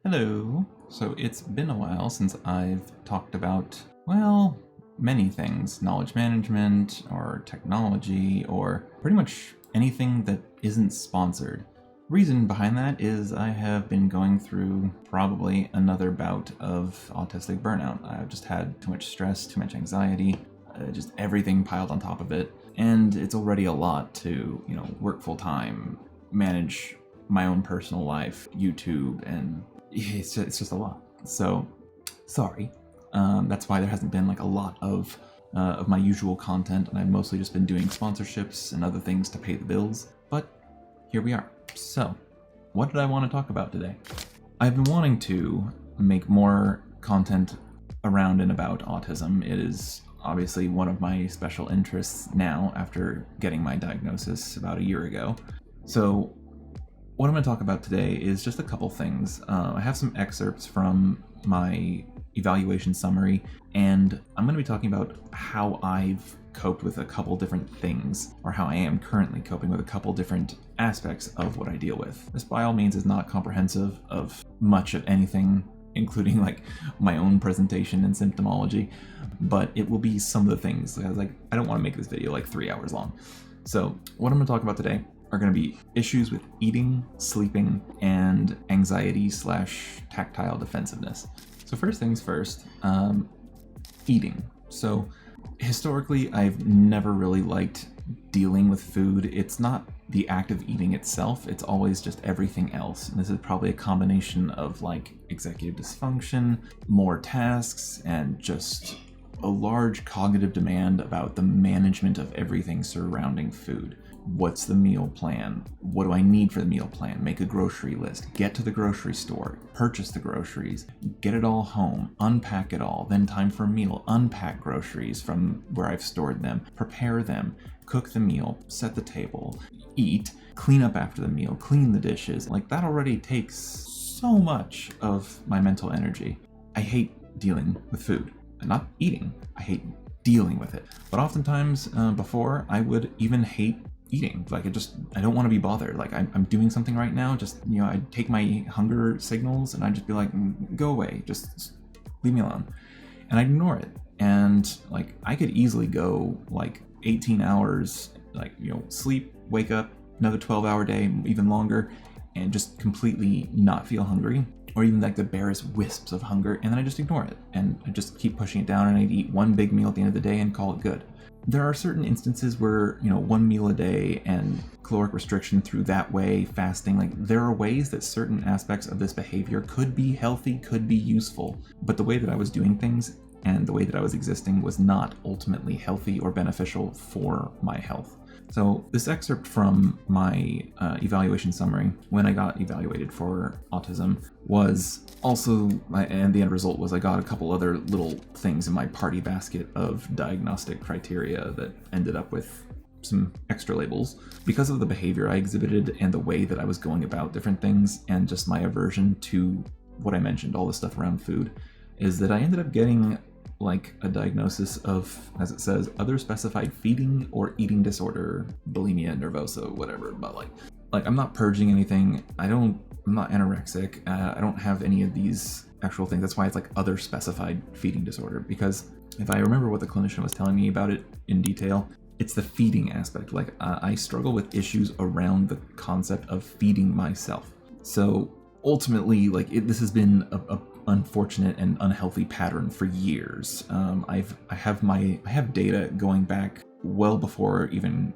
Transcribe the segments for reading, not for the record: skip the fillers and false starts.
Hello. So it's been a while since I've talked about, well, many things knowledge management or technology or pretty much anything that isn't sponsored. Reason behind that is I have been going through probably another bout of autistic burnout. I've just had too much stress, too much anxiety, just everything piled on top of it. And it's already a lot to, work full time, manage my own personal life, YouTube, and it's just a lot. So sorry. That's why there hasn't been like a lot of my usual content, and I've mostly just been doing sponsorships and other things to pay the bills. But here we are. So, what did I want to talk about today? I've been wanting to make more content around and about autism. It is obviously one of my special interests now after getting my diagnosis about a year ago. So what I'm going to talk about today is just a couple things. I have some excerpts from my evaluation summary, and I'm going to be talking about how I've coped with a couple different things, or how I am currently coping with a couple different aspects of what I deal with. This by all means is not comprehensive of much of anything, including like my own presentation and symptomology, but it will be some of the things. I don't want to make this video like 3 hours long. So what I'm going to talk about today are going to be issues with eating, sleeping, and anxiety/tactile defensiveness. So first things first, eating. So historically, I've never really liked dealing with food. It's not the act of eating itself, it's always just everything else. And this is probably a combination of like executive dysfunction, more tasks, and just a large cognitive demand about the management of everything surrounding food. What's the meal plan? What do I need for the meal plan? Make a grocery list, get to the grocery store, purchase the groceries, get it all home, unpack it all, then time for a meal, unpack groceries from where I've stored them, prepare them, cook the meal, set the table, eat, clean up after the meal, clean the dishes. Like that already takes so much of my mental energy. I hate dealing with food. Not eating, I hate dealing with it. But oftentimes before, I would even hate eating. Like I don't want to be bothered. Like I'm doing something right now, I'd take my hunger signals and I'd just be like, go away, just leave me alone. And I'd ignore it. And like I could easily go like 18 hours, sleep, wake up, another 12-hour day, even longer, and just completely not feel hungry, or even like the barest wisps of hunger, and then I just ignore it and I just keep pushing it down, and I'd eat one big meal at the end of the day and call it good. There are certain instances where, one meal a day and caloric restriction through that way, fasting, like there are ways that certain aspects of this behavior could be healthy, could be useful, but the way that I was doing things and the way that I was existing was not ultimately healthy or beneficial for my health. So this excerpt from my evaluation summary when I got evaluated for autism was also, and the end result was I got a couple other little things in my party basket of diagnostic criteria that ended up with some extra labels. Because of the behavior I exhibited and the way that I was going about different things and just my aversion to what I mentioned, all the stuff around food, is that I ended up getting like a diagnosis of, as it says, other specified feeding or eating disorder, bulimia nervosa, whatever. But like I'm not purging anything. I'm not anorexic. I don't have any of these actual things. That's why it's like other specified feeding disorder, because if I remember what the clinician was telling me about it in detail, it's the feeding aspect. Like I struggle with issues around the concept of feeding myself. So ultimately, this has been a unfortunate and unhealthy pattern for years. I have data going back well before even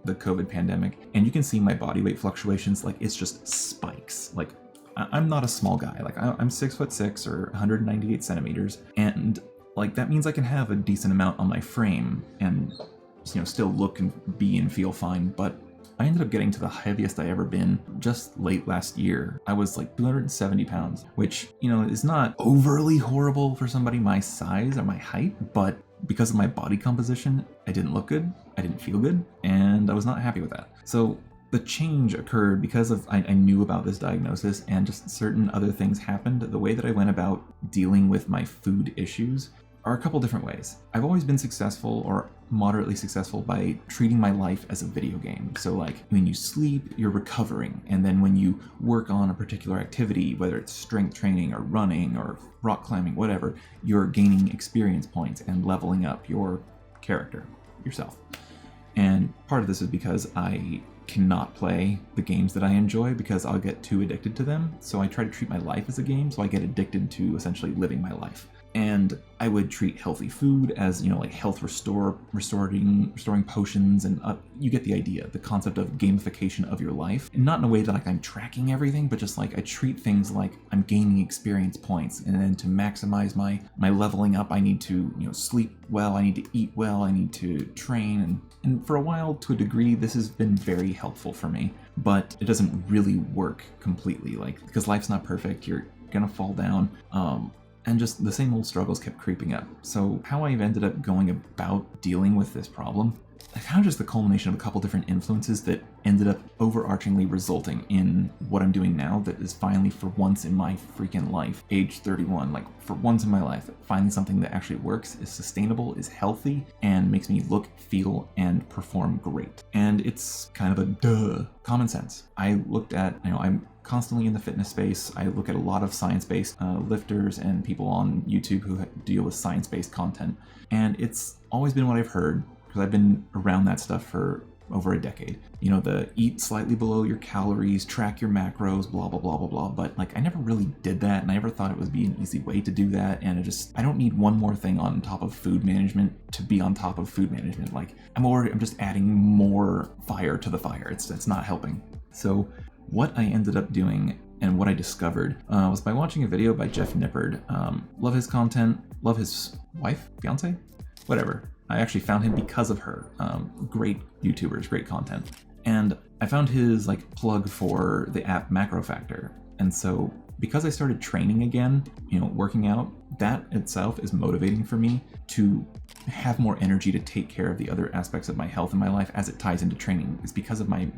the COVID pandemic, and you can see my body weight fluctuations. Like it's just spikes. Like I'm not a small guy. Like I'm 6'6" or 198 centimeters, and like that means I can have a decent amount on my frame and still look and be and feel fine. But I ended up getting to the heaviest I ever been just late last year. I was like 270 pounds, which, is not overly horrible for somebody my size or my height, but because of my body composition, I didn't look good, I didn't feel good, and I was not happy with that. So the change occurred because of I knew about this diagnosis, and just certain other things happened. The way that I went about dealing with my food issues are a couple different ways. I've always been successful or moderately successful by treating my life as a video game. So like when you sleep, you're recovering. And then when you work on a particular activity, whether it's strength training or running or rock climbing, whatever, you're gaining experience points and leveling up your character, yourself. And part of this is because I cannot play the games that I enjoy because I'll get too addicted to them. So I try to treat my life as a game, so I get addicted to essentially living my life. And I would treat healthy food as, like health restoring potions, and you get the idea, the concept of gamification of your life. And not in a way that like I'm tracking everything, but just like I treat things like I'm gaining experience points. And then to maximize my leveling up, I need to, sleep well, I need to eat well, I need to train. And for a while, to a degree, this has been very helpful for me, but it doesn't really work completely, because life's not perfect, you're gonna fall down. And just the same old struggles kept creeping up. So how I've ended up going about dealing with this problem, kind of just the culmination of a couple different influences that ended up overarchingly resulting in what I'm doing now, that is finally, for once in my freaking life, age 31, for once in my life, finding something that actually works, is sustainable, is healthy, and makes me look, feel, and perform great. And it's kind of a common sense. I looked at, I'm constantly in the fitness space. I look at a lot of science-based lifters and people on YouTube who deal with science-based content. And it's always been what I've heard, because I've been around that stuff for over a decade. The eat slightly below your calories, track your macros, blah, blah, blah, blah, blah. But I never really did that, and I never thought it would be an easy way to do that. And I don't need one more thing on top of food management to be on top of food management. I'm just adding more fire to the fire. It's not helping. So what I ended up doing and what I discovered was by watching a video by Jeff Nippard. Love his content, love his wife, fiance, whatever. I actually found him because of her. Great YouTubers, great content. And I found his plug for the app Macro Factor. And so because I started training again, working out, that itself is motivating for me to have more energy to take care of the other aspects of my health and my life as it ties into training. It's because of my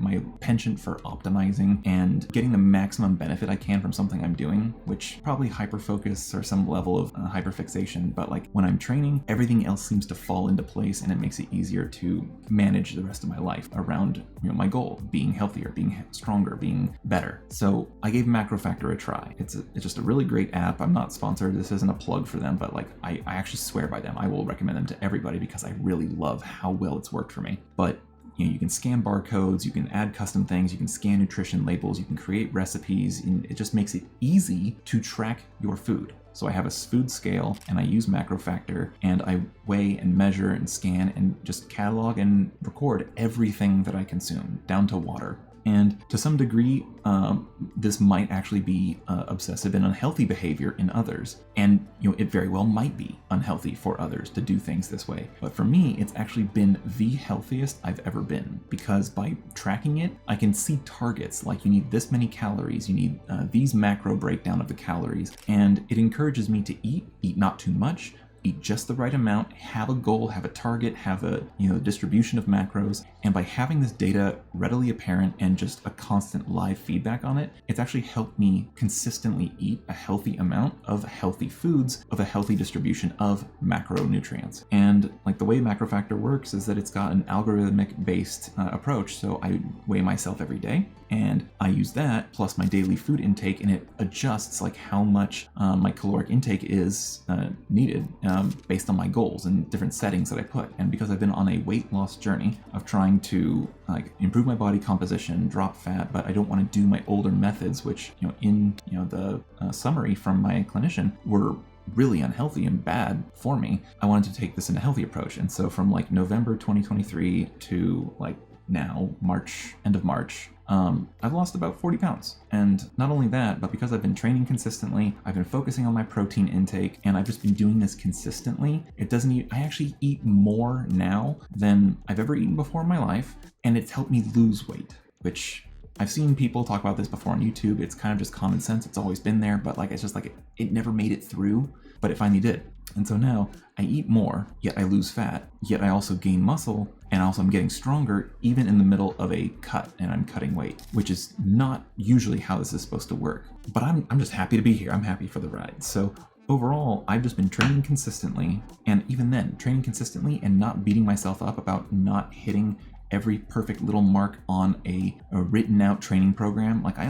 penchant for optimizing and getting the maximum benefit I can from something I'm doing, which probably hyperfocus or some level of hyperfixation. But when I'm training, everything else seems to fall into place, and it makes it easier to manage the rest of my life around my goal, being healthier, being stronger, being better. So I gave Macro Factor a try. It's just a really great app. I'm not sponsored. This isn't a plug for them, but I actually swear by them. I will recommend them to everybody because I really love how well it's worked for me. But you can scan barcodes, you can add custom things, you can scan nutrition labels, you can create recipes, and it just makes it easy to track your food. So I have a food scale, and I use Macro Factor, and I weigh and measure and scan and just catalog and record everything that I consume, down to water. And to some degree, this might actually be obsessive and unhealthy behavior in others. And it very well might be unhealthy for others to do things this way. But for me, it's actually been the healthiest I've ever been, because by tracking it, I can see targets like you need this many calories, you need these macro breakdown of the calories. And it encourages me to eat not too much, eat just the right amount, have a goal, have a target, have a distribution of macros. And by having this data readily apparent and just a constant live feedback on it, it's actually helped me consistently eat a healthy amount of healthy foods of a healthy distribution of macronutrients. And the way Macro Factor works is that it's got an algorithmic based approach. So I weigh myself every day, and I use that plus my daily food intake, and it adjusts how much my caloric intake is needed based on my goals and different settings that I put. And because I've been on a weight loss journey of trying to improve my body composition, drop fat, but I don't want to do my older methods, which in the summary from my clinician were really unhealthy and bad for me. I wanted to take this in a healthy approach. And so from November 2023 to now, end of March, I've lost about 40 pounds. And not only that, but because I've been training consistently, I've been focusing on my protein intake, and I've just been doing this consistently. I actually eat more now than I've ever eaten before in my life, and it's helped me lose weight, which I've seen people talk about this before on YouTube. It's kind of just common sense. It's always been there, but it's just it never made it through, but it finally did. And so now I eat more, yet I lose fat, yet I also gain muscle, and also I'm getting stronger even in the middle of a cut, and I'm cutting weight, which is not usually how this is supposed to work. But I'm just happy to be here. I'm happy for the ride. So Overall, I've just been training consistently, and even then, training consistently and not beating myself up about not hitting every perfect little mark on a written out training program. Like I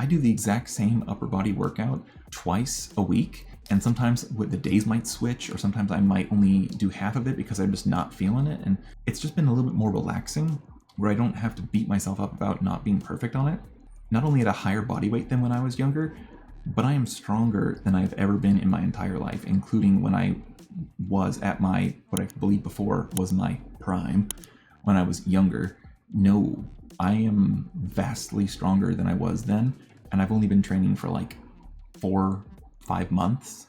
do the exact same upper body workout twice a week, and sometimes the days might switch, or sometimes I might only do half of it because I'm just not feeling it. And it's just been a little bit more relaxing where I don't have to beat myself up about not being perfect on it. Not only at a higher body weight than when I was younger, but I am stronger than I've ever been in my entire life, including when I was at my, what I believe before was my prime, when I was younger. No, I am vastly stronger than I was then, and I've only been training for like 4-5 months.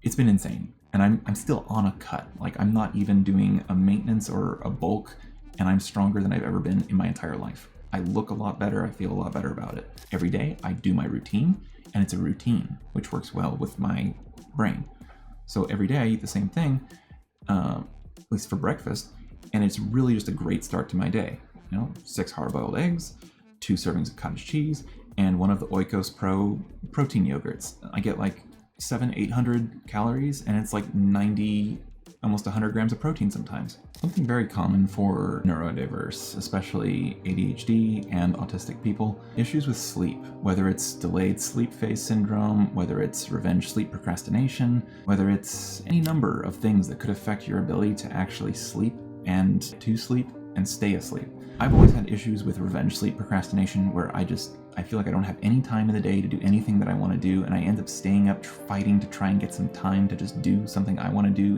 It's been insane, and I'm still on a cut. Like I'm not even doing a maintenance or a bulk, and I'm stronger than I've ever been in my entire life. I look a lot better, I feel a lot better about it. Every day I do my routine, and it's a routine which works well with my brain. So every day I eat the same thing, at least for breakfast, and it's really just a great start to my day. 6 hard-boiled eggs, 2 servings of cottage cheese, and one of the Oikos Pro protein yogurts. I get like 700-800 calories, and it's like 90, almost 100 grams of protein sometimes. Something very common for neurodiverse, especially ADHD and autistic people, issues with sleep, whether it's delayed sleep phase syndrome, whether it's revenge sleep procrastination, whether it's any number of things that could affect your ability to actually sleep and to sleep and stay asleep. I've always had issues with revenge sleep procrastination where I feel like I don't have any time in the day to do anything that I want to do, and I end up staying up fighting to try and get some time to just do something I want to do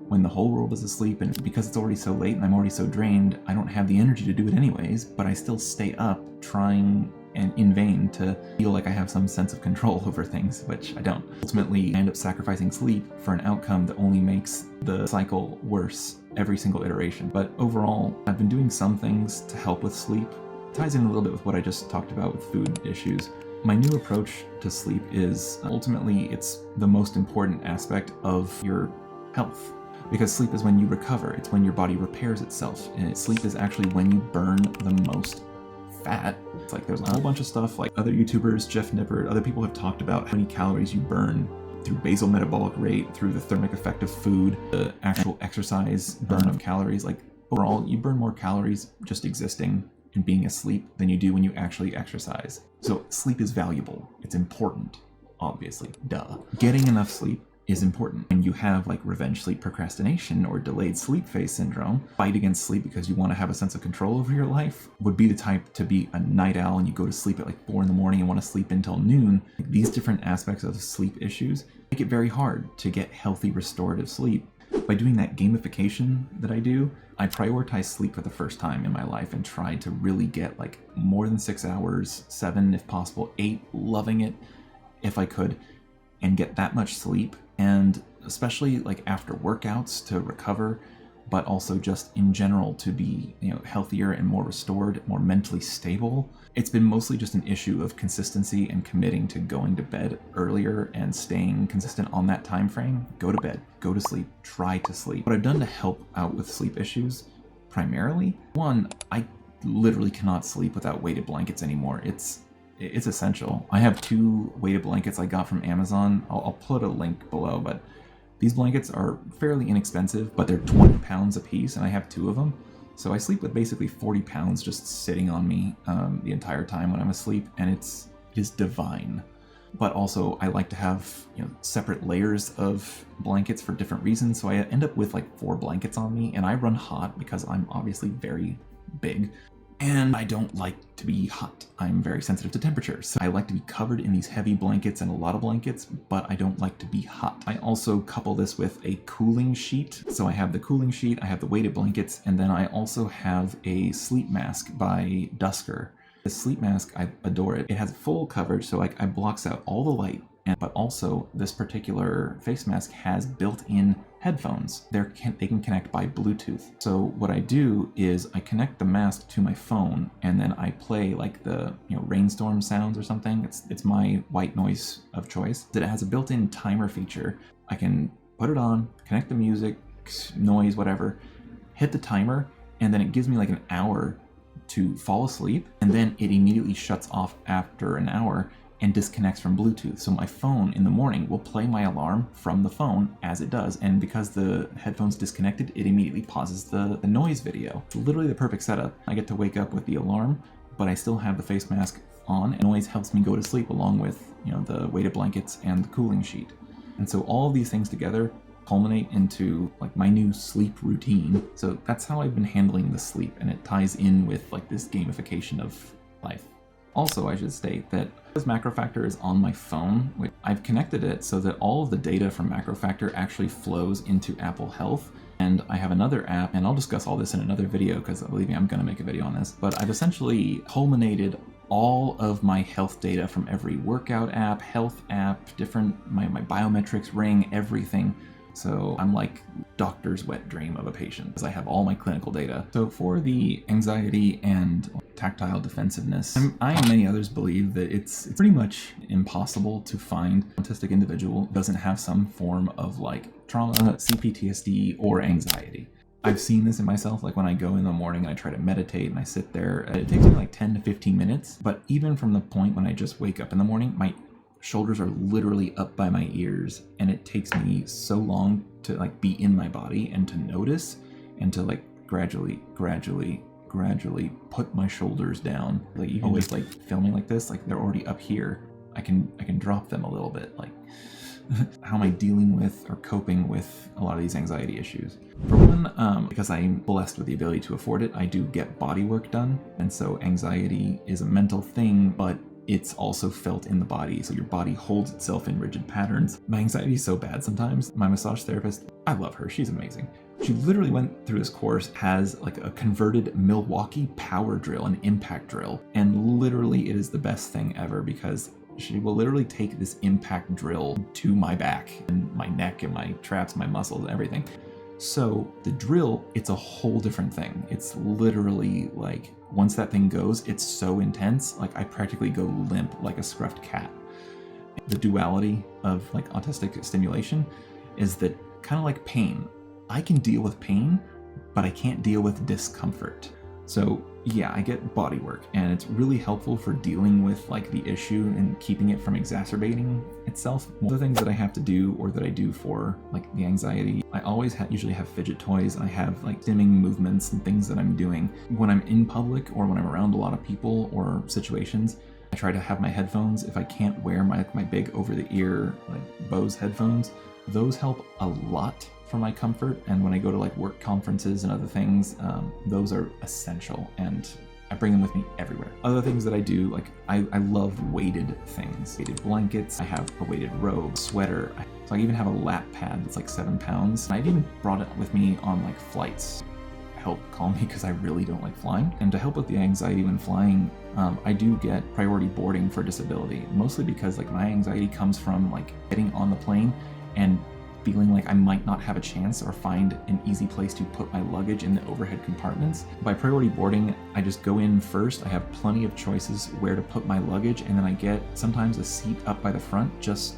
when the whole world is asleep. And because it's already so late and I'm already so drained, I don't have the energy to do it anyways, but I still stay up trying and in vain to feel like I have some sense of control over things, which I don't. Ultimately, I end up sacrificing sleep for an outcome that only makes the cycle worse every single iteration. But overall, I've been doing some things to help with sleep. It ties in a little bit with what I just talked about with food issues. My new approach to sleep is ultimately it's the most important aspect of your health. Because sleep is when you recover, it's when your body repairs itself, and sleep is actually when you burn the most fat. It's like there's a whole bunch of stuff, like other YouTubers, Jeff Nippert, other people have talked about how many calories you burn through basal metabolic rate, through the thermic effect of food, the actual exercise burn of calories. Like overall, you burn more calories just existing and being asleep than you do when you actually exercise. So sleep is valuable. It's important, obviously, duh. Getting enough sleep is important. When you have like revenge sleep procrastination or delayed sleep phase syndrome, fight against sleep because you want to have a sense of control over your life, would be the type to be a night owl and you go to sleep at like 4 in the morning and want to sleep until noon. Like, these different aspects of sleep issues make it very hard to get healthy restorative sleep. By doing that gamification that I do, I prioritize sleep for the first time in my life and try to really get like more than 6 hours, 7 if possible, 8, loving it if I could, and get that much sleep. And especially like after workouts to recover, but also just in general to be, healthier and more restored, more mentally stable. It's been mostly just an issue of consistency and committing to going to bed earlier and staying consistent on that time frame. Go to bed, go to sleep, try to sleep. What I've done to help out with sleep issues, primarily, one, I literally cannot sleep without weighted blankets anymore. It's essential. I have 2 weighted blankets I got from Amazon. I'll put a link below, but these blankets are fairly inexpensive, but they're 20 pounds a piece, and I have 2 of them. So I sleep with basically 40 pounds just sitting on me the entire time when I'm asleep, and it is divine. But also, I like to have separate layers of blankets for different reasons, so I end up with like 4 blankets on me, and I run hot because I'm obviously very big. And I don't like to be hot. I'm very sensitive to temperature. So I like to be covered in these heavy blankets and a lot of blankets, but I don't like to be hot. I also couple this with a cooling sheet. So I have the cooling sheet, I have the weighted blankets, and then I also have a sleep mask by Dusker. The sleep mask, I adore it. It has full coverage, so it blocks out all the light. But also, this particular face mask has built-in headphones. They can connect by Bluetooth. So what I do is I connect the mask to my phone, and then I play like the rainstorm sounds or something. It's my white noise of choice. It has a built-in timer feature. I can put it on, connect the music, noise, whatever, hit the timer, and then it gives me like an hour to fall asleep, and then it immediately shuts off after an hour. and disconnects from Bluetooth. So my phone in the morning will play my alarm from the phone as it does. And because the headphone's disconnected, it immediately pauses the noise video. Literally the perfect setup. I get to wake up with the alarm, but I still have the face mask on, and noise helps me go to sleep along with, the weighted blankets and the cooling sheet. And so all of these things together culminate into like my new sleep routine. So that's how I've been handling the sleep, and it ties in with like this gamification of life. Also, I should state that this MacroFactor is on my phone, which I've connected it so that all of the data from MacroFactor actually flows into Apple Health. And I have another app, and I'll discuss all this in another video because believe me, I'm going to make a video on this. But I've essentially culminated all of my health data from every workout app, health app, my biometrics ring, everything. So I'm like doctor's wet dream of a patient because I have all my clinical data. So for the anxiety and tactile defensiveness, I and many others believe that it's pretty much impossible to find an autistic individual who doesn't have some form of like trauma, CPTSD, or anxiety. I've seen this in myself, like when I go in the morning and I try to meditate and I sit there, it takes me like 10 to 15 minutes. But even from the point when I just wake up in the morning, my shoulders are literally up by my ears, and it takes me so long to like be in my body and to notice and to like gradually put my shoulders down. Like even always like filming like this, like they're already up here. I can drop them a little bit. Like how am I dealing with or coping with a lot of these anxiety issues? For one, because I'm blessed with the ability to afford it, I do get body work done. And so anxiety is a mental thing, but it's also felt in the body. So your body holds itself in rigid patterns. My anxiety is so bad sometimes. My massage therapist, I love her. She's amazing. She literally went through this course, has like a converted Milwaukee power drill, an impact drill. And literally it is the best thing ever because she will literally take this impact drill to my back and my neck and my traps, my muscles, and everything. So the drill, it's a whole different thing. It's literally like, once that thing goes, it's so intense, like I practically go limp like a scruffed cat. The duality of like autistic stimulation is that kind of like pain. I can deal with pain, but I can't deal with discomfort. So yeah, I get body work, and it's really helpful for dealing with like the issue and keeping it from exacerbating itself. One of the things that I have to do, or that I do for like the anxiety, I always usually have fidget toys, and I have like stimming movements and things that I'm doing. When I'm in public or when I'm around a lot of people or situations, I try to have my headphones. If I can't wear my big over-the-ear like Bose headphones, those help a lot for my comfort. And when I go to like work conferences and other things, those are essential, and I bring them with me everywhere. Other things that I do, like I love weighted things, weighted blankets. I have a weighted robe, sweater. So I even have a lap pad that's like 7 pounds. And I've even brought it with me on like flights. Help calm me because I really don't like flying. And to help with the anxiety when flying, I do get priority boarding for disability, mostly because like my anxiety comes from like getting on the plane and feeling like I might not have a chance or find an easy place to put my luggage in the overhead compartments. By priority boarding, I just go in first. I have plenty of choices where to put my luggage, and then I get sometimes a seat up by the front just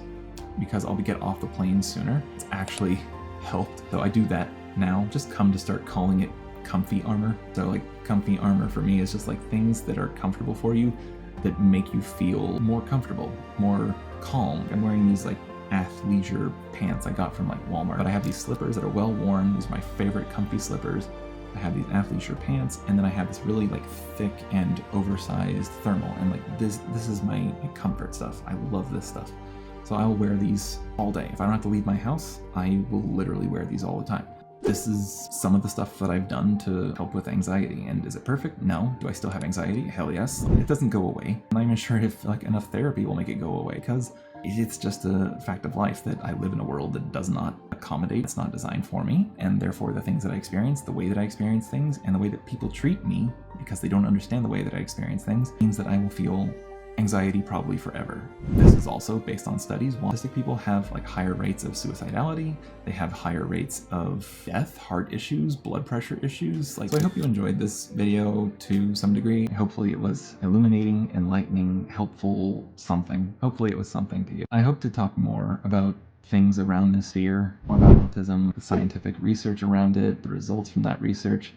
because I'll get off the plane sooner. It's actually helped. So I do that now, just come to start calling it comfy armor. So like comfy armor for me is just like things that are comfortable for you that make you feel more comfortable, more calm. I'm wearing these like athleisure pants I got from like Walmart, but I have these slippers that are well worn. These are my favorite comfy slippers. I have these athleisure pants, and then I have this really like thick and oversized thermal, and like this is my comfort stuff. I love this stuff. So I'll wear these all day. If I don't have to leave my house, I will literally wear these all the time. This is some of the stuff that I've done to help with anxiety. And is it perfect? No. Do I still have anxiety? Hell yes. It doesn't go away. I'm not even sure if like enough therapy will make it go away, because it's just a fact of life that I live in a world that does not accommodate. It's not designed for me. And therefore the things that I experience, the way that I experience things, and the way that people treat me because they don't understand the way that I experience things, means that I will feel anxiety probably forever. This is also based on studies. Autistic people have like higher rates of suicidality. They have higher rates of death, heart issues, blood pressure issues. So I hope you enjoyed this video to some degree. Hopefully it was illuminating, enlightening, helpful, something. Hopefully it was something to you. I hope to talk more about things around this sphere, more about autism, the scientific research around it, the results from that research.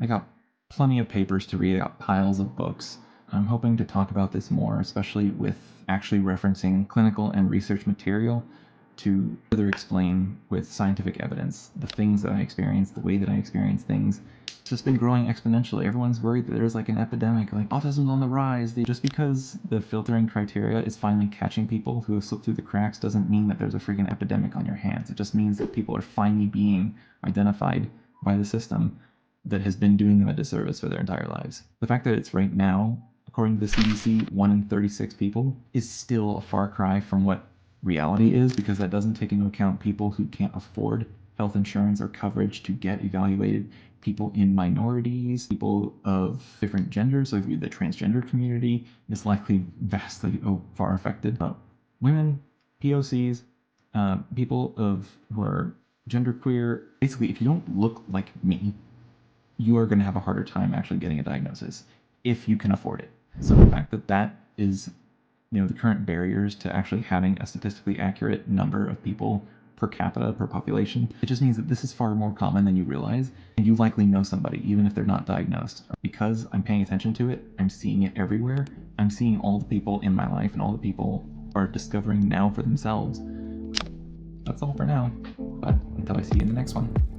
I got plenty of papers to read. I got piles of books. I'm hoping to talk about this more, especially with actually referencing clinical and research material to further explain with scientific evidence the things that I experience, the way that I experience things. It's just been growing exponentially. Everyone's worried that there's like an epidemic, like autism's on the rise. Just because the filtering criteria is finally catching people who have slipped through the cracks doesn't mean that there's a freaking epidemic on your hands. It just means that people are finally being identified by the system that has been doing them a disservice for their entire lives. The fact that it's right now, according to the CDC, 1 in 36 people is still a far cry from what reality is, because that doesn't take into account people who can't afford health insurance or coverage to get evaluated, people in minorities, people of different genders. So the transgender community is likely vastly far affected. Women, POCs, people who are genderqueer. Basically, if you don't look like me, you are going to have a harder time actually getting a diagnosis if you can afford it. So the fact that that is, the current barriers to actually having a statistically accurate number of people per capita, per population, it just means that this is far more common than you realize, and you likely know somebody, even if they're not diagnosed. Because I'm paying attention to it, I'm seeing it everywhere. I'm seeing all the people in my life and all the people are discovering now for themselves. That's all for now, but until I see you in the next one.